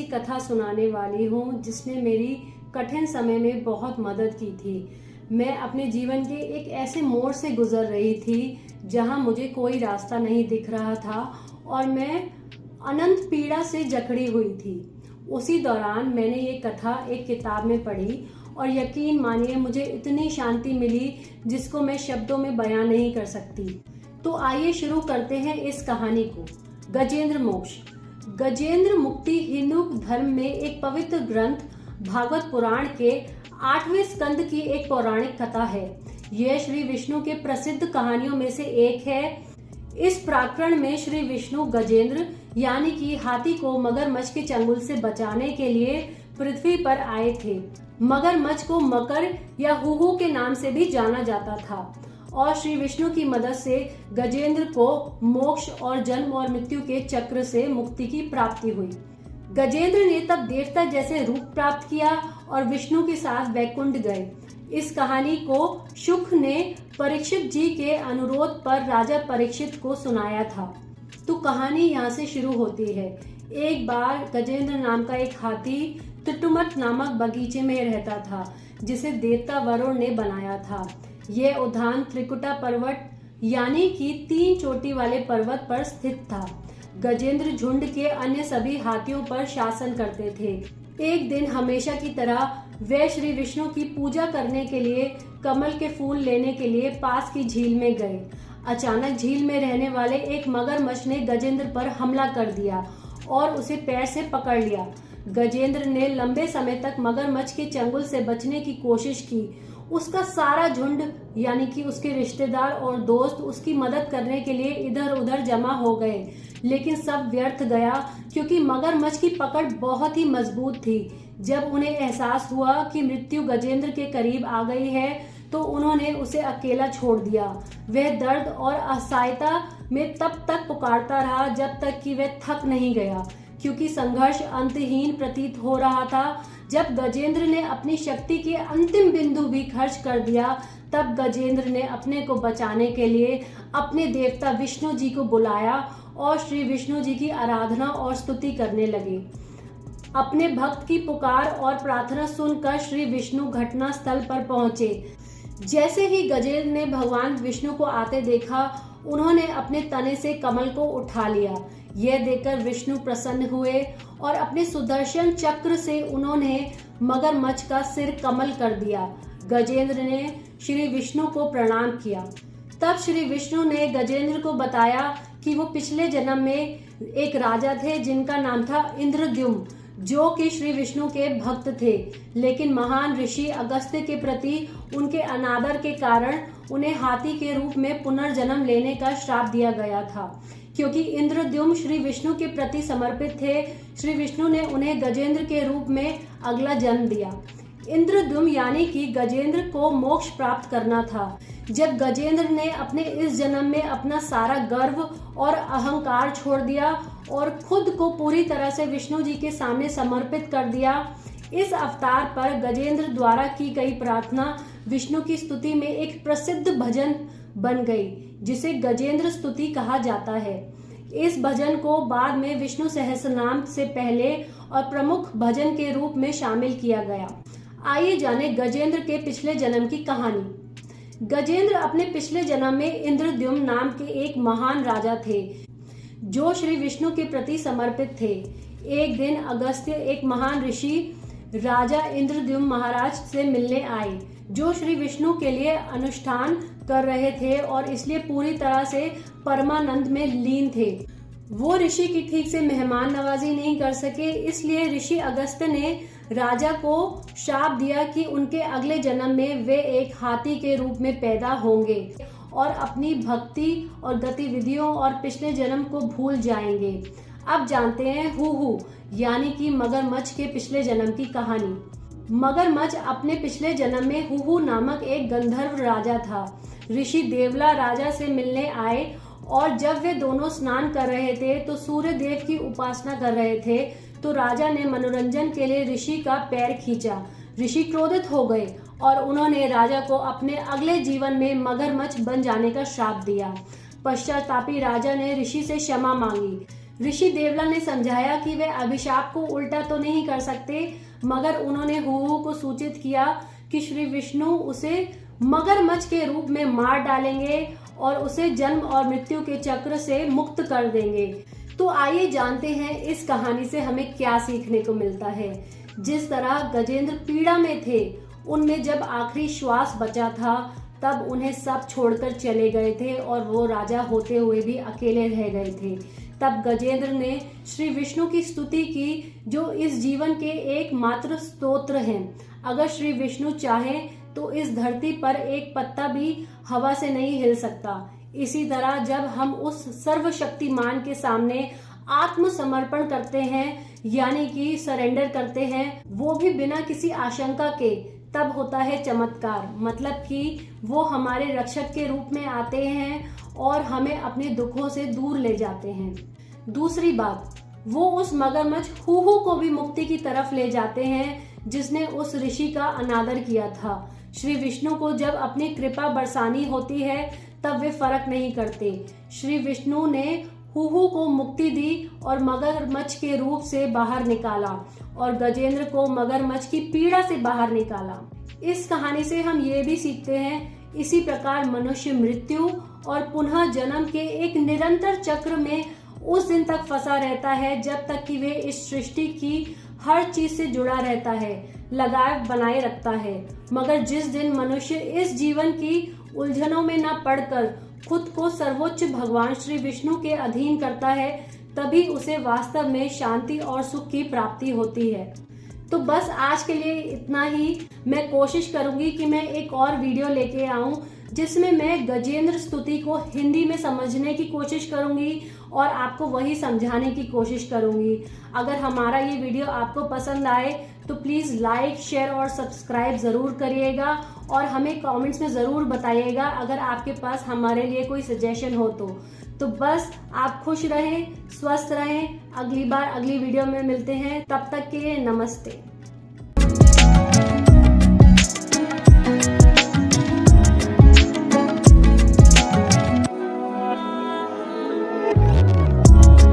कथा सुनाने वाली हूँ जिसने मेरी कठिन समय में बहुत मदद की थी। मैं अपने जीवन के एक ऐसे मोड़ से गुजर रही थी जहाँ मुझे कोई रास्ता नहीं दिख रहा था और मैं अनंत पीड़ा से जकड़ी हुई थी। उसी दौरान मैंने ये कथा एक किताब में पढ़ी और यकीन मानिए मुझे इतनी शांति मिली जिसको मैं शब्दों में बयां नहीं कर सकती। तो आइए शुरू करते हैं इस कहानी को। गजेंद्र मोक्ष। गजेंद्र मुक्ति हिंदू धर्म में एक पवित्र ग्रंथ भागवत पुराण के 8वें स्कंद की एक पौराणिक कथा है। यह श्री विष्णु के प्रसिद्ध कहानियों में से एक है। इस प्रकरण में श्री विष्णु गजेंद्र यानी कि हाथी को मगरमच्छ के चंगुल से बचाने के लिए पृथ्वी पर आए थे। मगरमच्छ को मकर या हुहू के नाम से भी जाना जाता था और श्री विष्णु की मदद से गजेंद्र को मोक्ष और जन्म और मृत्यु के चक्र से मुक्ति की प्राप्ति हुई। गजेंद्र ने तब देवता जैसे रूप प्राप्त किया और विष्णु के साथ वैकुंठ गए। इस कहानी को शुक ने परीक्षित जी के अनुरोध पर राजा परीक्षित को सुनाया था। तो कहानी यहाँ से शुरू होती है। एक बार गजेंद्र नाम का एक हाथी तिटुमत नामक बगीचे में रहता था जिसे देवता वरुण ने बनाया था। यह उद्यान त्रिकुटा पर्वत यानी कि 3 चोटी वाले पर्वत पर स्थित था। गजेंद्र झुंड के अन्य सभी हाथियों पर शासन करते थे। एक दिन हमेशा की तरह वे श्री विष्णु की पूजा करने के लिए कमल के फूल लेने के लिए पास की झील में गए। अचानक झील में रहने वाले एक मगरमच्छ ने गजेंद्र पर हमला कर दिया और उसे पैर से पकड़ लिया। गजेंद्र ने लंबे समय तक मगरमच्छ के चंगुल से बचने की कोशिश की। उसका सारा झुंड यानी कि उसके रिश्तेदार और दोस्त उसकी मदद करने के लिए इधर उधर जमा हो गए, लेकिन सब व्यर्थ गया क्योंकि मगरमच्छ की पकड़ बहुत ही मजबूत थी। जब उन्हें एहसास हुआ कि मृत्यु गजेंद्र के करीब आ गई है तो उन्होंने उसे अकेला छोड़ दिया। वह दर्द और असहायता में तब तक पुकारता रहा जब तक कि वह थक नहीं गया, क्योंकि संघर्ष अंतहीन प्रतीत हो रहा था। जब गजेंद्र ने अपनी शक्ति के अंतिम बिंदु भी खर्च कर दिया तब गजेंद्र ने अपने को बचाने के लिए अपने देवता विष्णु जी को बुलाया और श्री विष्णु जी की आराधना और स्तुति करने लगे। अपने भक्त की पुकार और प्रार्थना सुनकर श्री विष्णु घटना स्थल पर पहुंचे। जैसे ही गजेंद्र ने भगवान विष्णु को आते देखा, उन्होंने अपने तने से कमल को उठा लिया। यह देखकर विष्णु प्रसन्न हुए और अपने सुदर्शन चक्र से उन्होंने मगरमच्छ का सिर कमल कर दिया। गजेंद्र ने श्री विष्णु को प्रणाम किया। तब श्री विष्णु ने गजेंद्र को बताया कि वो पिछले जन्म में एक राजा थे जिनका नाम था इंद्रद्युम्न, जो कि श्री विष्णु के भक्त थे, लेकिन महान ऋषि अगस्त्य के प्रति उनके अनादर के कारण उन्हें हाथी के रूप में पुनर्जन्म लेने का श्राप दिया गया था। क्योंकि इंद्रद्युम्न श्री विष्णु के प्रति समर्पित थे, श्री विष्णु ने उन्हें गजेंद्र के रूप में अगला जन्म दिया। इंद्रद्युम्न यानी कि गजेंद्र को मोक्ष प्राप्त करना था। जब गजेंद्र ने अपने इस जन्म में अपना सारा गर्व और अहंकार छोड़ दिया और खुद को पूरी तरह से विष्णु जी के सामने समर्पित कर दिया, इस अवतार पर गजेंद्र द्वारा की गई प्रार्थना विष्णु की स्तुति में एक प्रसिद्ध भजन बन गई, जिसे गजेंद्र स्तुति कहा जाता है। इस भजन को बाद में विष्णु सहस्रनाम से पहले और प्रमुख भजन के रूप में शामिल किया गया। आइए जाने गजेंद्र के पिछले जन्म की कहानी। गजेंद्र अपने पिछले जन्म में इंद्रद्युम्न नाम के एक महान राजा थे जो श्री विष्णु के प्रति समर्पित थे। एक दिन अगस्त्य, एक महान ऋषि, राजा इंद्रद्युम्न महाराज से मिलने आए, जो श्री विष्णु के लिए अनुष्ठान कर रहे थे और इसलिए पूरी तरह से परमानंद में लीन थे। वो ऋषि की ठीक से मेहमान नवाजी नहीं कर सके, इसलिए ऋषि अगस्त्य ने राजा को श्राप दिया कि उनके अगले जन्म में वे एक हाथी के रूप में पैदा होंगे और अपनी भक्ति और गतिविधियों और पिछले जन्म को भूल जाएंगे। अब जानते हैं हुहू यानी कि मगरमच्छ के पिछले जन्म की कहानी। मगरमच्छ अपने पिछले जन्म में हुहू नामक एक गंधर्व राजा था। ऋषि देवला राजा से मिलने आए और जब वे दोनों स्नान कर रहे थे तो सूर्य देव की उपासना कर रहे थे, तो राजा ने मनोरंजन के लिए ऋषि का पैर खींचा। ऋषि क्रोधित हो गए और उन्होंने राजा को अपने अगले जीवन में मगरमच्छ बन जाने का श्राप दिया। पश्चातापी राजा ने ऋषि से क्षमा मांगी। ऋषि देवला ने समझाया कि वे अभिशाप को उल्टा तो नहीं कर सकते, मगर उन्होंने हुहु को सूचित किया कि श्री विष्णु उसे मगरमच्छ के रूप में मार डालेंगे और उसे जन्म और मृत्यु के चक्र से मुक्त कर देंगे। तो आइए जानते हैं इस कहानी से हमें क्या सीखने को मिलता है। जिस तरह गजेंद्र पीड़ा में थे, उनमें जब आखिरी श्वास बचा था तब उन्हें सब छोड़कर चले गए थे और वो राजा होते हुए भी अकेले रह गए थे। तब गजेंद्र ने श्री विष्णु की स्तुति की, जो इस जीवन के एकमात्र स्तोत्र हैं। अगर श्री विष्णु चाहें तो इस धरती पर एक पत्ता भी हवा से नहीं हिल सकता। इसी तरह जब हम उस सर्वशक्तिमान के सामने आत्मसमर्पण करते हैं, यानी कि सरेंडर करते हैं, वो भी बिना किसी आशंका के, तब होता है चमत्कार। मतलब कि वो हमारे रक्षक के रूप में आते हैं और हमें अपने दुखों से दूर ले जाते हैं। दूसरी बात, वो उस मगरमच्छ हुहु को भी मुक्ति की तरफ ले जाते हैं जिसने उस ऋषि का अनादर किया था। श्री विष्णु को जब अपनी कृपा बरसानी होती है तब वे फर्क नहीं करते। श्री विष्णु ने हुहु को मुक्ति दी और मगरमच्छ के रूप से बाहर निकाला और गजेंद्र को मगरमच्छ की पीड़ा से बाहर निकाला। इस कहानी से हम ये भी सीखते हैं, इसी प्रकार मनुष्य मृत्यु और पुनः जन्म के एक निरंतर चक्र में उस दिन तक फंसा रहता है जब तक कि वे इस सृष्टि की हर चीज से जुड़ा रहता है, लगाव बनाए रखता है। मगर जिस दिन मनुष्य इस जीवन की उलझनों में न पड़कर खुद को सर्वोच्च भगवान श्री विष्णु के अधीन करता है, तभी उसे वास्तव में शांति और सुख की प्राप्ति होती है। तो बस आज के लिए इतना ही। मैं कोशिश करूंगी कि मैं एक और वीडियो लेके आऊं जिसमें मैं गजेंद्र स्तुति को हिंदी में समझने की कोशिश करूंगी और आपको वही समझाने की कोशिश करूंगी। अगर हमारा ये वीडियो आपको पसंद आए तो प्लीज़ लाइक, शेयर और सब्सक्राइब ज़रूर करिएगा और हमें कमेंट्स में ज़रूर बताइएगा अगर आपके पास हमारे लिए कोई सजेशन हो तो बस आप खुश रहें, स्वस्थ रहें। अगली बार अगली वीडियो में मिलते हैं, तब तक के लिए नमस्ते।